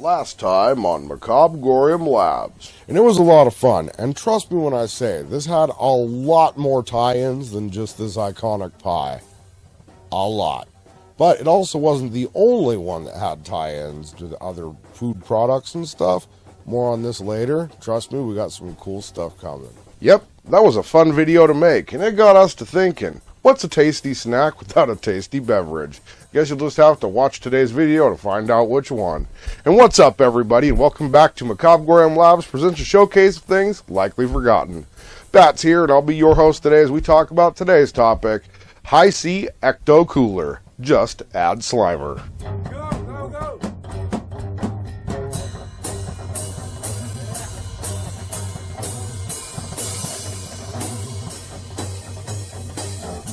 Last time on Macabre'Gorium Labs. And it was a lot of fun, and trust me when I say, this had a lot more tie-ins than just this iconic pie. A lot. But it also wasn't the only one that had tie-ins to the other food products and stuff. More on this later. Trust me, we got some cool stuff coming. Yep, that was a fun video to make, and it got us to thinking, what's a tasty snack without a tasty beverage? Guess you'll just have to watch today's video to find out which one. And what's up, everybody, and welcome back to Macabre'Gorium Labs presents a showcase of things likely forgotten. Bat's here, and I'll be your host today as we talk about today's topic, Hi-C Ecto Cooler. Just add Slimer. Go, go, go!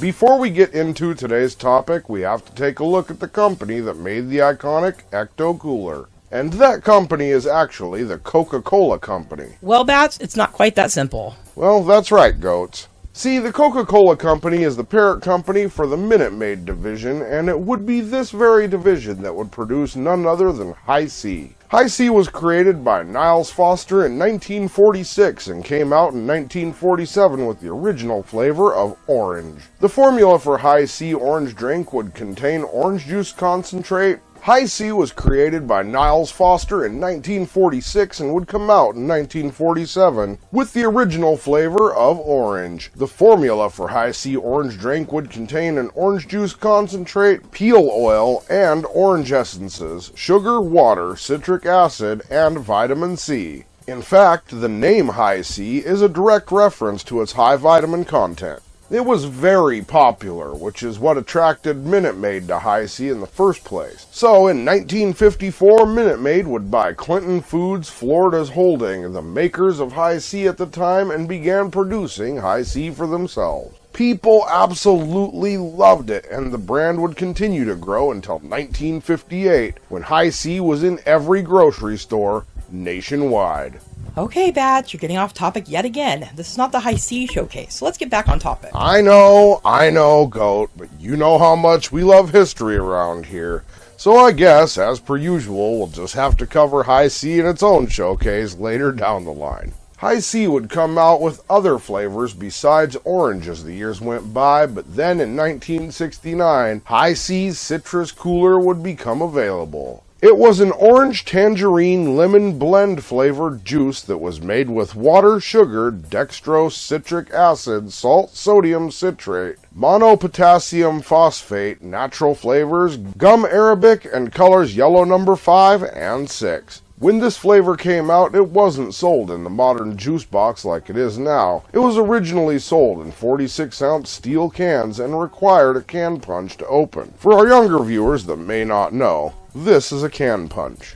Before we get into today's topic, we have to take a look at the company that made the iconic Ecto Cooler. And that company is actually the Coca-Cola Company. Well, Bats, it's not quite that simple. Well, that's right, goats. See, the Coca-Cola Company is the parent company for the Minute Maid division, and it would be this very division that would produce none other than Hi-C. Hi-C was created by Niles Foster in 1946 and came out in 1947 with the original flavor of orange. The formula for Hi-C orange drink would contain orange juice concentrate. Hi-C was created by Niles Foster in 1946 and would come out in 1947 with the original flavor of orange. The formula for Hi-C orange drink would contain an orange juice concentrate, peel oil, and orange essences, sugar, water, citric acid, and vitamin C. In fact, the name Hi-C is a direct reference to its high vitamin content. It was very popular, which is what attracted Minute Maid to Hi-C in the first place. So, in 1954, Minute Maid would buy Clinton Foods Florida's Holding, the makers of Hi-C at the time, and began producing Hi-C for themselves. People absolutely loved it, and the brand would continue to grow until 1958, when Hi-C was in every grocery store nationwide. Okay, Bats, you're getting off topic yet again. This is not the Hi-C showcase, so let's get back on topic. I know, Goat, but you know how much we love history around here. So I guess, as per usual, we'll just have to cover Hi-C in its own showcase later down the line. Hi-C would come out with other flavors besides orange as the years went by, but then in 1969, Hi-C's Citrus Cooler would become available. It was an orange tangerine lemon blend flavored juice that was made with water, sugar, dextrose, citric acid, salt, sodium citrate, monopotassium phosphate, natural flavors, gum arabic, and colors yellow number 5 and 6. When this flavor came out, it wasn't sold in the modern juice box like it is now. It was originally sold in 46-ounce steel cans and required a can punch to open. For our younger viewers that may not know, this is a can punch.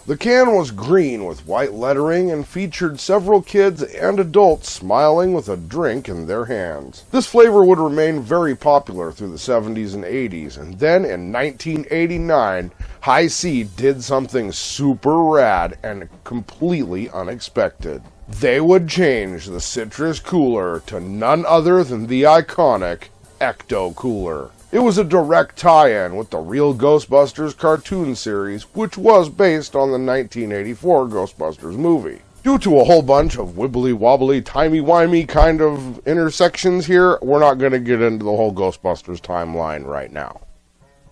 The can was green with white lettering and featured several kids and adults smiling with a drink in their hands. This flavor would remain very popular through the 70s and 80s, and then in 1989, Hi-C did something super rad and completely unexpected. They would change the Citrus Cooler to none other than the iconic Ecto Cooler. It was a direct tie-in with the Real Ghostbusters cartoon series, which was based on the 1984 Ghostbusters movie. Due to a whole bunch of wibbly-wobbly, timey-wimey kind of intersections here, we're not going to get into the whole Ghostbusters timeline right now.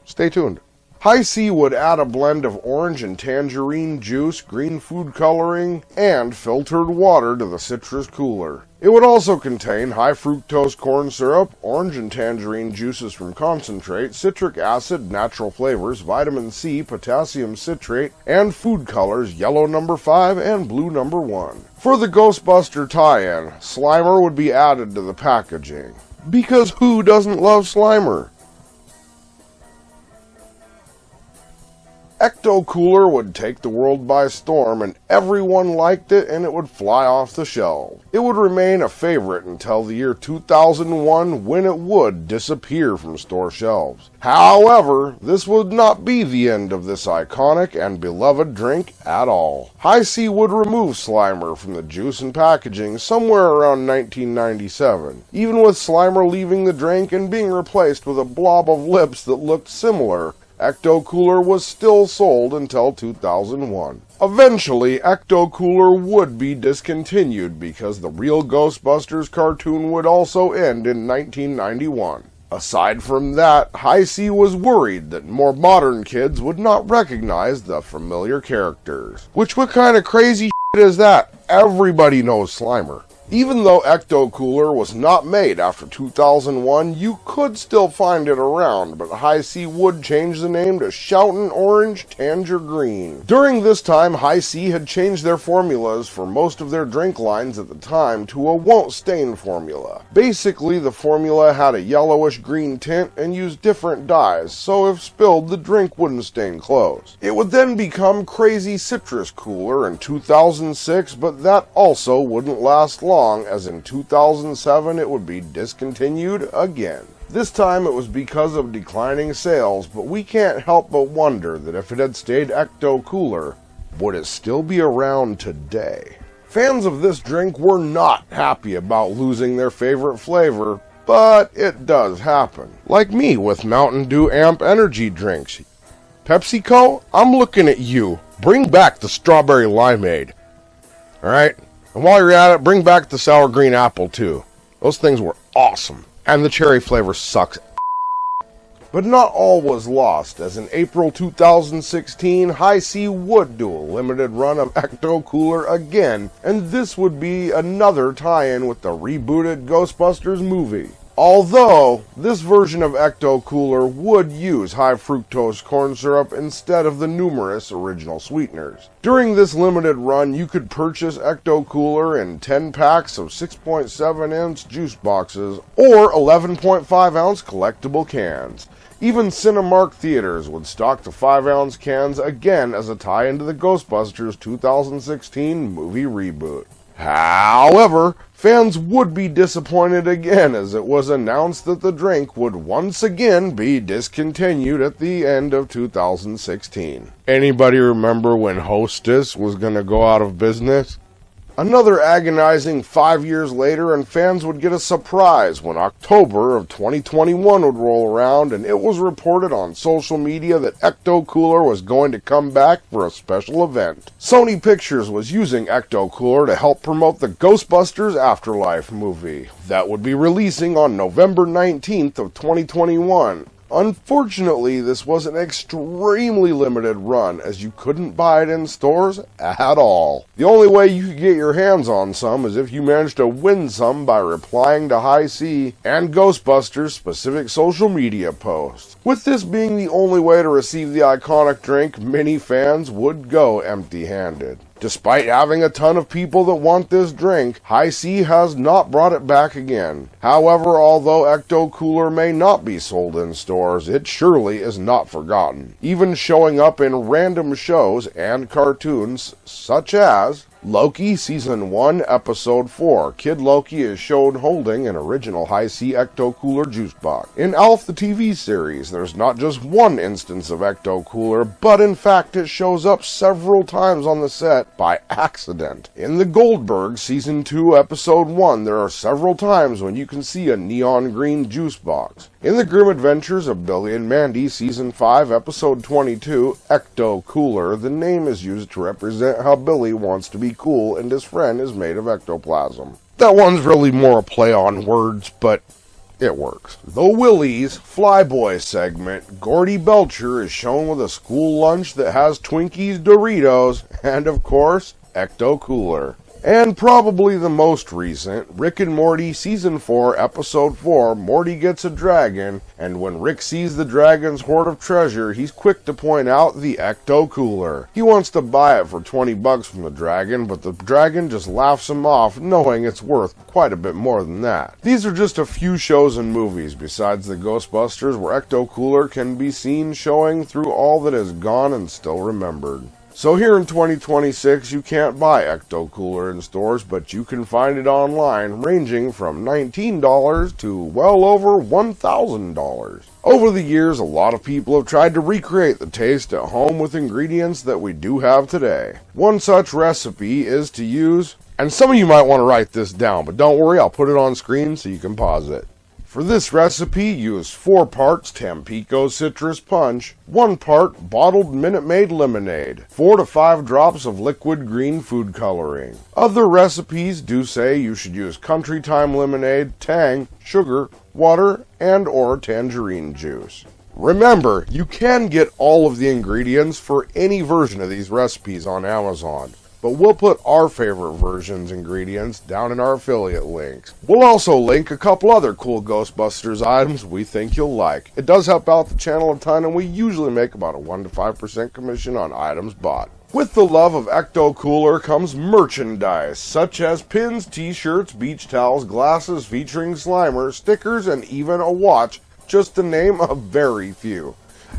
Stay tuned. Hi-C would add a blend of orange and tangerine juice, green food coloring, and filtered water to the Citrus Cooler. It would also contain high fructose corn syrup, orange and tangerine juices from concentrate, citric acid, natural flavors, vitamin C, potassium citrate, and food colors yellow number 5 and blue number 1. For the Ghostbuster tie-in, Slimer would be added to the packaging. Because who doesn't love Slimer? Ecto Cooler would take the world by storm, and everyone liked it, and it would fly off the shelves. It would remain a favorite until the year 2001, when it would disappear from store shelves. However, this would not be the end of this iconic and beloved drink at all. Hi-C would remove Slimer from the juice and packaging somewhere around 1997, even with Slimer leaving the drink and being replaced with a blob of lips that looked similar, Ecto Cooler was still sold until 2001. Eventually, Ecto Cooler would be discontinued because the Real Ghostbusters cartoon would also end in 1991. Aside from that, Hi-C was worried that more modern kids would not recognize the familiar characters. Which, what kind of crazy shit is that? Everybody knows Slimer. Even though Ecto Cooler was not made after 2001, you could still find it around, but Hi-C would change the name to Shoutin Orange Tangergreen. During this time, Hi-C had changed their formulas for most of their drink lines at the time to a won't stain formula. Basically, the formula had a yellowish green tint and used different dyes, so if spilled, the drink wouldn't stain clothes. It would then become Crazy Citrus Cooler in 2006, but that also wouldn't last long, as in 2007 it would be discontinued again. This time it was because of declining sales, but we can't help but wonder that if it had stayed Ecto Cooler, would it still be around today? Fans of this drink were not happy about losing their favorite flavor, but it does happen. Like me with Mountain Dew Amp energy drinks. PepsiCo, I'm looking at you. Bring back the strawberry limeade. Alright? And while you're at it, bring back the sour green apple too. Those things were awesome. And the cherry flavor sucks. But not all was lost, as in April 2016, Hi-C would do a limited run of Ecto Cooler again, and this would be another tie-in with the rebooted Ghostbusters movie. Although, this version of Ecto Cooler would use high fructose corn syrup instead of the numerous original sweeteners. During this limited run, you could purchase Ecto Cooler in 10 packs of 6.7-ounce juice boxes or 11.5-ounce collectible cans. Even Cinemark theaters would stock the 5-ounce cans again as a tie into the Ghostbusters 2016 movie reboot. However, fans would be disappointed again as it was announced that the drink would once again be discontinued at the end of 2016. Anybody remember when Hostess was going to go out of business? Another agonizing 5 years later, and fans would get a surprise when October of 2021 would roll around and it was reported on social media that Ecto Cooler was going to come back for a special event. Sony Pictures was using Ecto Cooler to help promote the Ghostbusters Afterlife movie that would be releasing on November 19th of 2021. Unfortunately, this was an extremely limited run, as you couldn't buy it in stores at all. The only way you could get your hands on some is if you managed to win some by replying to Hi-C and Ghostbusters' specific social media posts. With this being the only way to receive the iconic drink, many fans would go empty-handed. Despite having a ton of people that want this drink, Hi-C has not brought it back again. However, although Ecto Cooler may not be sold in stores, it surely is not forgotten, even showing up in random shows and cartoons such as Loki Season 1, Episode 4. Kid Loki is shown holding an original Hi-C Ecto Cooler juice box. In Alf the TV series, there's not just one instance of Ecto Cooler, but in fact it shows up several times on the set by accident. In the Goldberg Season 2, Episode 1, there are several times when you can see a neon green juice box. In the Grim Adventures of Billy and Mandy, Season 5, Episode 22, Ecto Cooler, the name is used to represent how Billy wants to be cool and his friend is made of ectoplasm. That one's really more a play on words, but it works. The Willie's Flyboy segment, Gordy Belcher is shown with a school lunch that has Twinkies, Doritos, and of course, Ecto Cooler. And probably the most recent, Rick and Morty Season 4, Episode 4, Morty gets a dragon, and when Rick sees the dragon's hoard of treasure, he's quick to point out the Ecto Cooler. He wants to buy it for $20 from the dragon, but the dragon just laughs him off, knowing it's worth quite a bit more than that. These are just a few shows and movies, besides the Ghostbusters, where Ecto Cooler can be seen showing through all that is gone and still remembered. So here in 2026, you can't buy Ecto Cooler in stores, but you can find it online, ranging from $19 to well over $1,000. Over the years, a lot of people have tried to recreate the taste at home with ingredients that we do have today. One such recipe is to use, and some of you might want to write this down, but don't worry, I'll put it on screen so you can pause it. For this recipe, use 4 parts Tampico citrus punch, 1 part bottled Minute Maid lemonade, 4 to 5 drops of liquid green food coloring. Other recipes do say you should use country time lemonade, tang, sugar, water, and or tangerine juice. Remember, you can get all of the ingredients for any version of these recipes on Amazon, but we'll put our favorite version's ingredients down in our affiliate links. We'll also link a couple other cool Ghostbusters items we think you'll like. It does help out the channel a ton, and we usually make about a 1 to 5% commission on items bought. With the love of Ecto Cooler comes merchandise, such as pins, t-shirts, beach towels, glasses featuring Slimer, stickers, and even a watch, just to name a very few.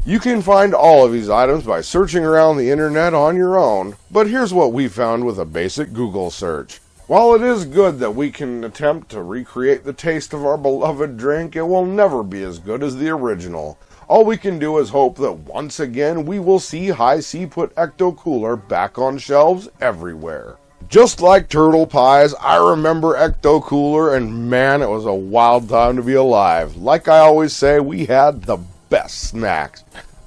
You can find all of these items by searching around the internet on your own, but here's what we found with a basic Google search. While it is good that we can attempt to recreate the taste of our beloved drink, it will never be as good as the original. All we can do is hope that once again we will see Hi-C put Ecto Cooler back on shelves everywhere. Just like turtle pies, I remember Ecto Cooler, and man, it was a wild time to be alive. Like I always say, we had the best snacks.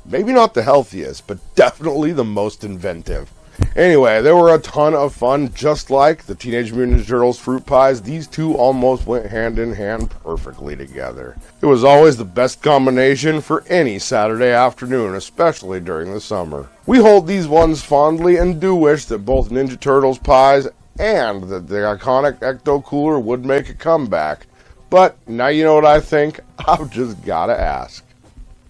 Maybe not the healthiest, but definitely the most inventive. Anyway, they were a ton of fun. Just like the Teenage Mutant Ninja Turtles fruit pies, these two almost went hand in hand perfectly together. It was always the best combination for any Saturday afternoon, especially during the summer. We hold these ones fondly and do wish that both Ninja Turtles pies and that the iconic Ecto Cooler would make a comeback. But now you know what I think, I've just gotta ask.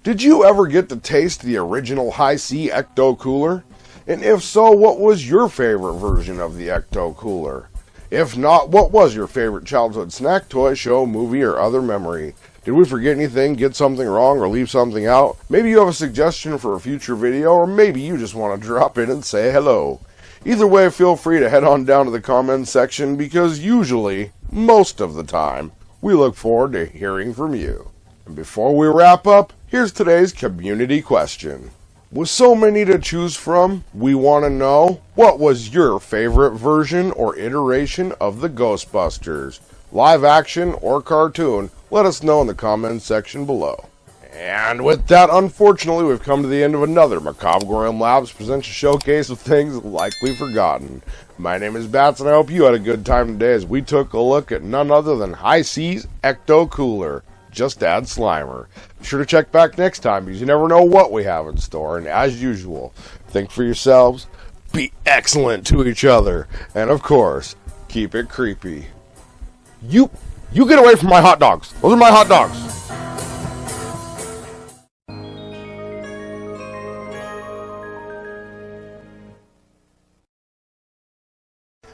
Did you ever get to taste the original Hi-C Ecto Cooler? And if so, what was your favorite version of the Ecto Cooler? If not, what was your favorite childhood snack, toy, show, movie, or other memory? Did we forget anything, get something wrong, or leave something out? Maybe you have a suggestion for a future video, or maybe you just want to drop in and say hello. Either way, feel free to head on down to the comments section, because usually, most of the time, we look forward to hearing from you. And before we wrap up, here's today's community question. With so many to choose from, we want to know, what was your favorite version or iteration of the Ghostbusters? Live action or cartoon? Let us know in the comments section below. And with that, unfortunately, we've come to the end of another Macabre'Gorium Labs presents a showcase of things likely forgotten. My name is Bats, and I hope you had a good time today as we took a look at none other than Hi-C's Ecto Cooler. Just add Slimer. Be sure to check back next time, because you never know what we have in store. And as usual, think for yourselves, be excellent to each other, and of course, keep it creepy. You get away from my hot dogs. Those are my hot dogs.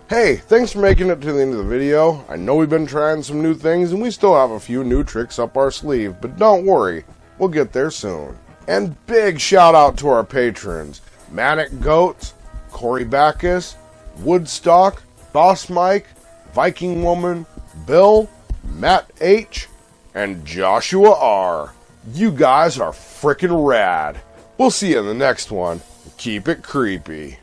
Hey, thanks for making it to the end of the video. I know we've been trying some new things, and we still have a few new tricks up our sleeve, but don't worry, we'll get there soon. And big shout out to our patrons, Manic Goats, Corey Backus, Woodstock, Boss Mike, Viking Woman, Bill, Matt H, and Joshua R. You guys are frickin' rad. We'll see you in the next one. Keep it creepy.